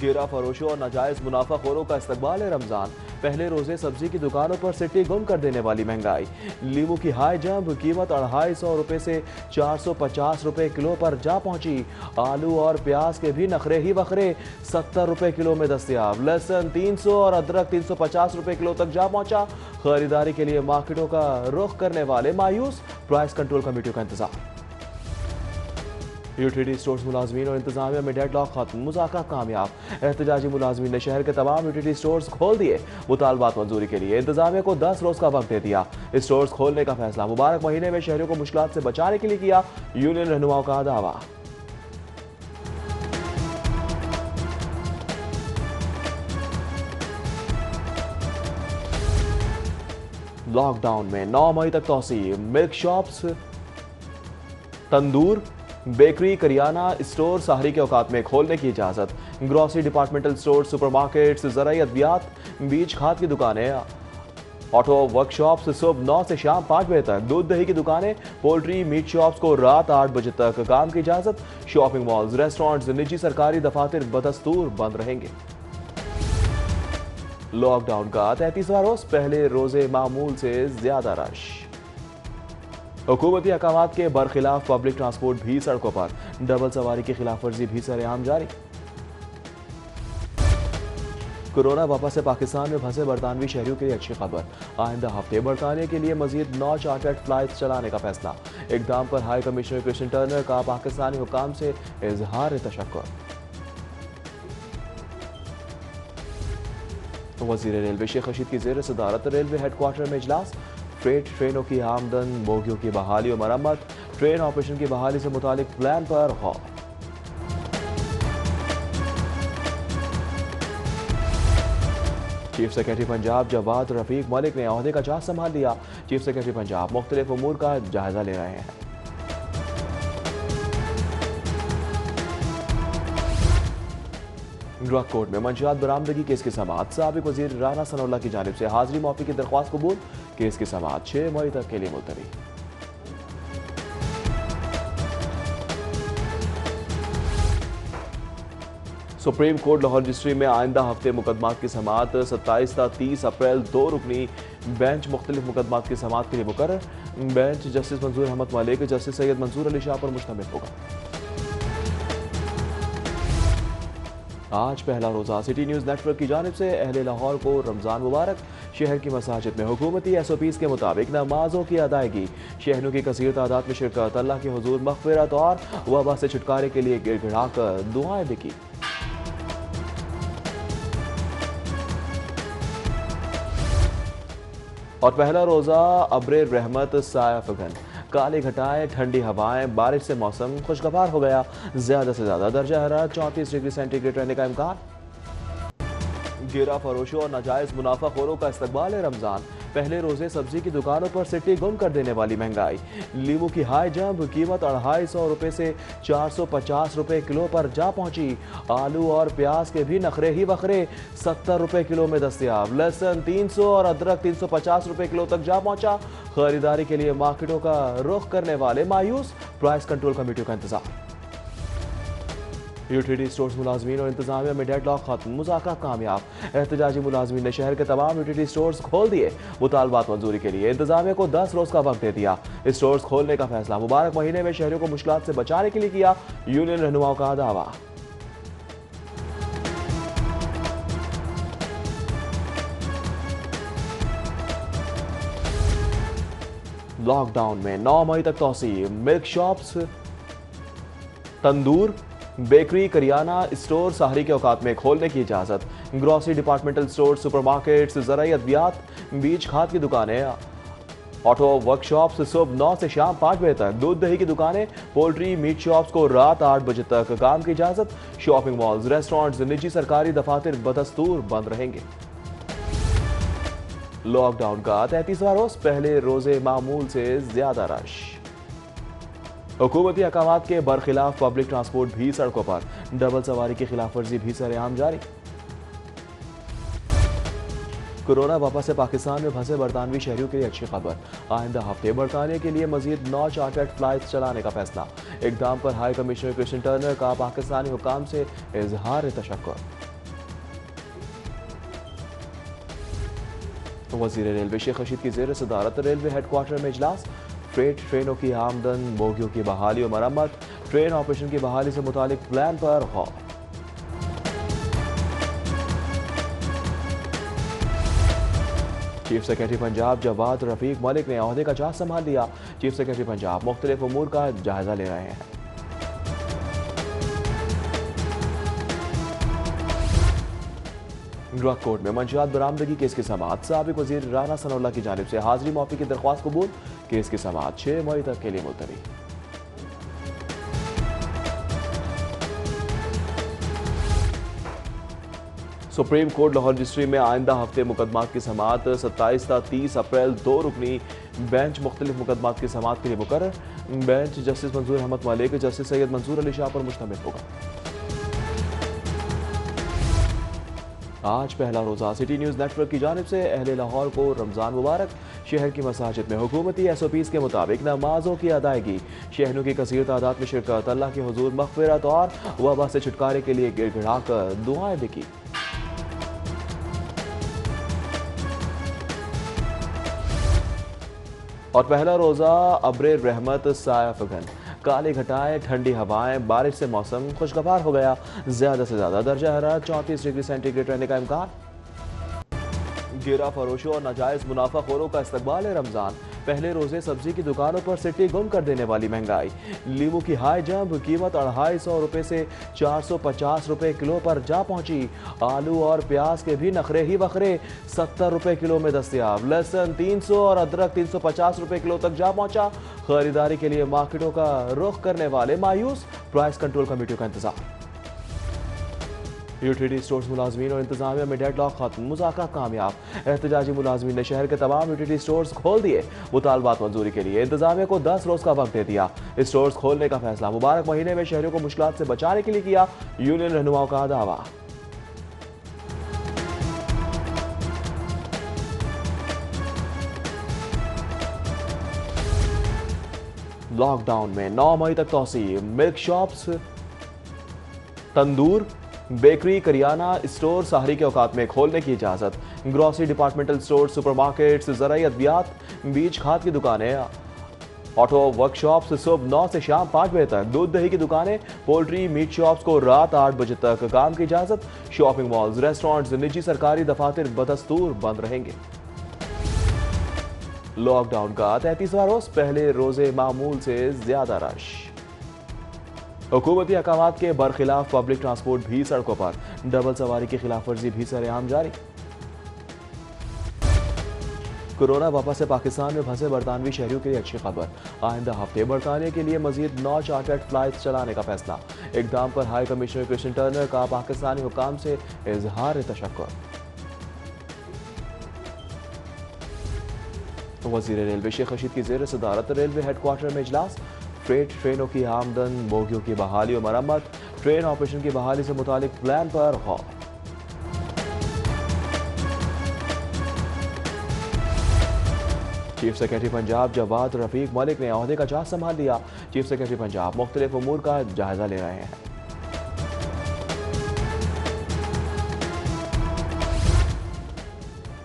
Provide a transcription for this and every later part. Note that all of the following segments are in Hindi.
गिरा फरोशों और नाजायज मुनाफाखोरों का इस्तकबाल है रमजान। पहले रोजे सब्जी की दुकानों पर सिट्टी गुम कर देने वाली महंगाई। लीमू की हाई जंप, कीमत 250 रुपए से 450 रुपए किलो पर जा पहुंची। आलू और प्याज के भी नखरे ही वखरे, 70 रुपए किलो में दस्तयाब। लहसुन 300 और अदरक 350 रुपए किलो तक जा पहुंचा। खरीदारी के लिए मार्केटों का रुख करने वाले मायूस, प्राइस कंट्रोल कमेटियों का इंतजार। यूटिलिटी स्टोर्स मुलाजमीन और इंतजामिया में डेडलॉक खत्म, मुज़ाकरात कामयाब। एहतजाजी मुलाजमीन ने शहर के तमाम यूटिलिटी स्टोर्स खोल दिए। मुतालबात मंजूरी के लिए इंतजामिया को 10 रोज का वक्त दे दिया। स्टोर्स खोलने का फैसला मुबारक महीने में शहरियों को मुश्किलात से बचाने के लिए किया, यूनियन रहनुमाओं का दावा। लॉकडाउन में 9 मई तक तौसी। मिल्क शॉप्स, तंदूर, बेकरी, करियाना स्टोर सहरी के औकात में खोलने की इजाजत। ग्रोसरी, डिपार्टमेंटल स्टोर, सुपरमार्केट्स, ज़राई अद्वियात, बीज खाद की दुकानें, ऑटो वर्कशॉप्स सुबह 9 से शाम 5 बजे तक। दूध दही की दुकानें, पोल्ट्री, मीट शॉप्स को रात 8 बजे तक काम की इजाजत। शॉपिंग मॉल्स, रेस्टोरेंट्स, निजी सरकारी दफातर बदस्तूर बंद रहेंगे। लॉकडाउन का 33वां रोज, पहले रोजे मामूल से ज्यादा रश। हुकूमती अहकामात के बरखिलाफ पब्लिक ट्रांसपोर्ट भी सड़कों पर। डबल सवारी की खिलाफ वर्जी भी सरेआम जारी। कोरोना वापस से पाकिस्तान में फंसे बरतानवी शहरियों के लिए अच्छी खबर। आइंदा हफ्ते बरतानिया के लिए मजीद 9 चार्टर्ड फ्लाइट्स चलाने का फैसला। इकदाम पर हाई कमिश्नर क्रिश्चियन टर्नर का पाकिस्तानी हुकाम से इजहार तशक्कुर। वजीर रेलवे शेख रशीद की जेर सदारत रेलवे हेडक्वार्टर में इजलास। फ्रेट ट्रेनों की आमदन, बोगियों की बहाली और मरम्मत, ट्रेन ऑपरेशन की बहाली से मुतालिक प्लान पर गौर। चीफ सेक्रेटरी पंजाब जवाद रफीक मलिक ने ओहदे का चार्ज संभाल लिया। चीफ सेक्रेटरी पंजाब मुख्तलिफ उमूर का जायजा ले रहे हैं। ड्रग कोर्ट में मंशियात बरामदगी केस की समाअत। साबिक वजीर राना सनाउल्लाह की जानिब से हाजिरी मौफी की दरख्वास्त कबूल। केस की समाअत 6 मई तक के लिए मुलतवी। सुप्रीम कोर्ट लाहौर रजिस्ट्री में आइंदा हफ्ते मुकदमात की समाअत 27 ta 30 अप्रैल 2 रुकनी बेंच मुख्तलिफ मुकदमात की समाअत के लिए मुकर्रर। बेंच जस्टिस मंजूर अहमद मलिक, जस्टिस सैयद मंसूर अली शाह पर मुश्तमिल होगा। आज पहला रोजा। सिटी न्यूज़ नेटवर्क की जानिब से अहले लाहौर को रमज़ान मुबारक। शहर की मसाजिद में हुकूमती SOPs के मुताबिक नमाजों की अदायगी। शहरों की कसीर तादाद में शिरकत। अल्लाह के हुजूर मग़फ़िरत और वबा से छुटकारे के लिए गिड़गिड़ा कर दुआएं भी की। और पहला रोजा अब्रे रहमत सायफ़गन। काली घटाएं, ठंडी हवाएं, बारिश से मौसम खुशगवार हो गया। ज्यादा से ज्यादा दर्जा हरारत 34 डिग्री सेंटीग्रेड रहने का इम्कान। गिरा फरोशों और नाजायज मुनाफाखोरों का इस्तकबाल है रमजान। पहले रोजे सब्जी की दुकानों पर सिट्टी गुम कर देने वाली महंगाई। लीमू की हाई जंप, कीमत 250 रुपए से 450 रुपए किलो पर जा पहुंची। आलू और प्याज के भी नखरे ही वखरे, 70 रुपए किलो में दस्तयाब। लहसुन 300 और अदरक 350 रुपए किलो तक जा पहुंचा। खरीदारी के लिए मार्केटों का रुख करने वाले मायूस, प्राइस कंट्रोल कमेटियों का इंतजार। यूटिलिटी स्टोर्स मुलाजमीन और इंतजामिया में डेडलॉक खत्म, मुज़ाकरात कामयाब। एहतजाजी मुलाजमीन ने शहर के तमाम यूटिलिटी स्टोर्स खोल दिए। मुतालबात मंजूरी के लिए इंतजामिया को 10 रोज का वक्त दे दिया। स्टोर्स खोलने का फैसला मुबारक महीने में शहरियों को मुश्किलात से बचाने के लिए किया, यूनियन रहनुमाओं का दावा। लॉकडाउन में 9 मई तक तौसी। मिल्क शॉप्स, तंदूर, बेकरी, करियाना स्टोर सहरी के औकात में खोलने की इजाजत। ग्रोसरी, डिपार्टमेंटल स्टोर, सुपरमार्केट्स, ज़राई अद्वियात, बीज खाद की दुकानें, ऑटो वर्कशॉप्स सुबह 9 से शाम 5 बजे तक। दूध दही की दुकानें, पोल्ट्री, मीट शॉप्स को रात 8 बजे तक काम की इजाजत। शॉपिंग मॉल्स, रेस्टोरेंट्स, निजी सरकारी दफातर बदस्तूर बंद रहेंगे। लॉकडाउन का 33वां रोज, पहले रोजे मामूल से ज्यादा रश। हुकूमती अहकामात के बरखिलाफ पब्लिक ट्रांसपोर्ट भी सड़कों पर। डबल सवारी की खिलाफ वर्जी भी सरेआम जारी। कोरोना वापस से पाकिस्तान में फंसे बरतानवी शहरियों के लिए अच्छी खबर। आइंदा हफ्ते बरतानिया के लिए मजीद 9 चार्टर्ड फ्लाइट्स चलाने का फैसला। इकदाम पर हाई कमिश्नर क्रिश्चियन टर्नर का पाकिस्तानी हुकाम से इजहार तशक्कुर। वज़ीर रेलवे शेख रशीद की ज़ेर सदारत रेलवे हेडक्वार्टर में इजलास। फ्रेट ट्रेनों की आमदन, बोगियों की बहाली और मरम्मत, ट्रेन ऑपरेशन की बहाली से मुतालिक प्लान पर गौर। चीफ सेक्रेटरी पंजाब जवाद रफीक मलिक ने ओहदे का चार्ज संभाल लिया। चीफ सेक्रेटरी पंजाब मुख्तलिफ उमूर का जायजा ले रहे हैं। ड्रग कोर्ट में मंशियात बरामदगी केस की समाअत। साबिक वजीर राना सनाउल्लाह की जानिब से हाजिरी मौफी की दरख्वास्त कबूल। केस की समाअत 6 मई तक के लिए मुलतवी। सुप्रीम कोर्ट लाहौर रजिस्ट्री में आइंदा हफ्ते मुकदमात की समाअत 27 ta 30 अप्रैल 2 रुकनी बेंच मुख्तलिफ मुकदमात की समाअत के लिए मुकर्रर। बेंच जस्टिस मंजूर अहमद मलिक, जस्टिस सैयद मंसूर अली शाह पर मुश्तमिल होगा। आज पहला रोज़ा। सिटी न्यूज़ नेटवर्क की जानिब से अहले लाहौर को रमज़ान मुबारक। शहर की मसाजिद में हुकूमती SOPs के मुताबिक नमाजों की अदायगी, शहरों की कसीर तादाद में शिरकत, अल्लाह के हुजूर मग़फ़िरत और वबा से छुटकारे के लिए गिड़गिड़ा कर दुआएं भी की। और पहला रोज़ा अब्रे रहमत साया फगन, काली घटाएं, ठंडी हवाएं, बारिश से मौसम खुशगवार हो गया। ज़्यादा से ज़्यादा दर्जा हरारत 34 डिग्री सेंटीग्रेड रहने का इम्कान। गिरा फरोशों और नाजायज़ मुनाफाखोरों का इस्तकबाल है रमज़ान। पहले रोज़े सब्जी की दुकानों पर सिटी गुम कर देने वाली महंगाई। लीमू की हाई जंप, कीमत 250 रुपये से 450 रुपये किलो पर जा पहुंची। आलू और प्याज के भी नखरे ही बखरे, 70 रुपये किलो में दस्तयाब। लहसुन 300 और अदरक 350 रुपये किलो तक जा पहुंचा। खरीदारी के लिए मार्केटों का रुख करने वाले मायूस, प्राइस कंट्रोल कमेटियों का इंतजार। यूटिलिटी स्टोर्स मुलाजमीन और इंतजामिया में डेडलॉक खत्म, मुज़ाकरात कामयाब। एहतजाजी मुलाजमीन ने शहर के तमाम यूटिलिटी स्टोर्स खोल दिए। मुतालबात मंजूरी के लिए इंतजामिया को 10 रोज़ का वक्त दे दिया। स्टोर्स खोलने का फैसला मुबारक महीने में शहरों को मुश्किलात से बचाने के लिए किया। यूनियन रहनुमाओं का दावा। लॉकडाउन में 9 मई तक तौसीह। मिल्क शॉप्स, तंदूर, बेकरी, करियाना स्टोर सहरी के औकात में खोलने की इजाज़त। ग्रॉसरी, डिपार्टमेंटल स्टोर, सुपरमार्केट्स, ज़राई अद्वियात, बीज खाद की दुकानें, ऑटो वर्कशॉप्स सुबह 9 से शाम 5 बजे तक। दूध दही की दुकानें, पोल्ट्री, मीट शॉप्स को रात 8 बजे तक काम की इजाज़त। शॉपिंग मॉल्स, रेस्टोरेंट्स, निजी सरकारी दफातर बदस्तूर बंद रहेंगे। लॉकडाउन का 33वां रोज, पहले रोजे मामूल से ज्यादा रश। हुकूमती अहकामात के बरखिलाफ पब्लिक ट्रांसपोर्ट भी सड़कों पर। डबल सवारी की खिलाफ वर्जी भी सरेआम जारी। कोरोना वापस से पाकिस्तान में फंसे बरतानवी शहरियों के लिए अच्छी खबर। आइंदा हफ्ते बरतानिया के लिए मजीद 9 चार्टर्ड फ्लाइट्स चलाने का फैसला। इकदाम पर हाई कमिश्नर क्रिश्चियन टर्नर का पाकिस्तानी हुकाम से इजहार तशक्कुर। वज़ीर रेलवे शेख रशीद की ज़ेर सदारत रेलवे हेडक्वार्टर में इजलास। फ्रेट ट्रेनों की आमदन, बोगियों की बहाली और मरम्मत, ट्रेन ऑपरेशन की बहाली से मुतालिक प्लान पर गौर। चीफ सेक्रेटरी पंजाब जवाद रफीक मलिक ने ओहदे का चार्ज संभाल लिया। चीफ सेक्रेटरी पंजाब मुख्तलिफ उमूर का जायजा ले रहे हैं।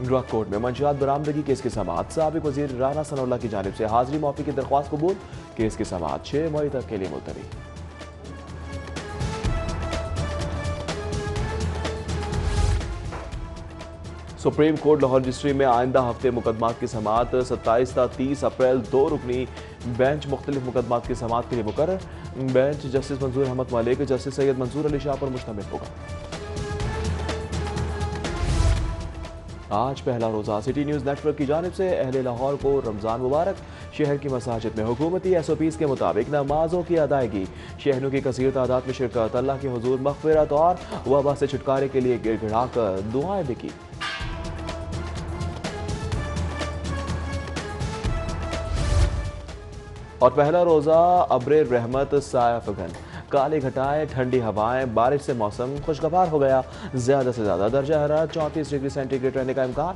ड्रग कोर्ट में मंशियात बरामदगी केस की समाअत। साबिक वजीर राना सनाउल्लाह की जानिब से हाजिरी मौफी की दरख्वास्त कबूल। केस की समाअत 6 मई तक के लिए मुलतवी। सुप्रीम कोर्ट लाहौर रजिस्ट्री में आइंदा हफ्ते मुकदमात की समाअत 27 ta 30 अप्रैल 2 रुकनी बेंच मुख्तलिफ मुकदमात की समाअत के लिए मुकर्रर। बेंच जस्टिस मंजूर अहमद मलिक, जस्टिस सैयद मंसूर अली शाह पर मुश्तमिल होगा। आज पहला रोज़ा। सिटी न्यूज़ नेटवर्क की जानिब से अहले लाहौर को रमज़ान मुबारक। शहर की मसाजिद में हुकूमती SOPs के मुताबिक नमाजों की अदायगी, शहरों की कसीर तादाद में शिरकत, अल्लाह के हुजूर मग़फ़िरत और वबा से छुटकारे के लिए गिड़गिड़ा कर दुआएं भी की। और पहला रोज़ा अब्रे रहमत साया फगन, काली घटाएं, ठंडी हवाएं, बारिश से मौसम खुशगवार हो गया। ज़्यादा से ज़्यादा दर्जा हरारत 34 डिग्री सेंटीग्रेड रहने का इम्कान।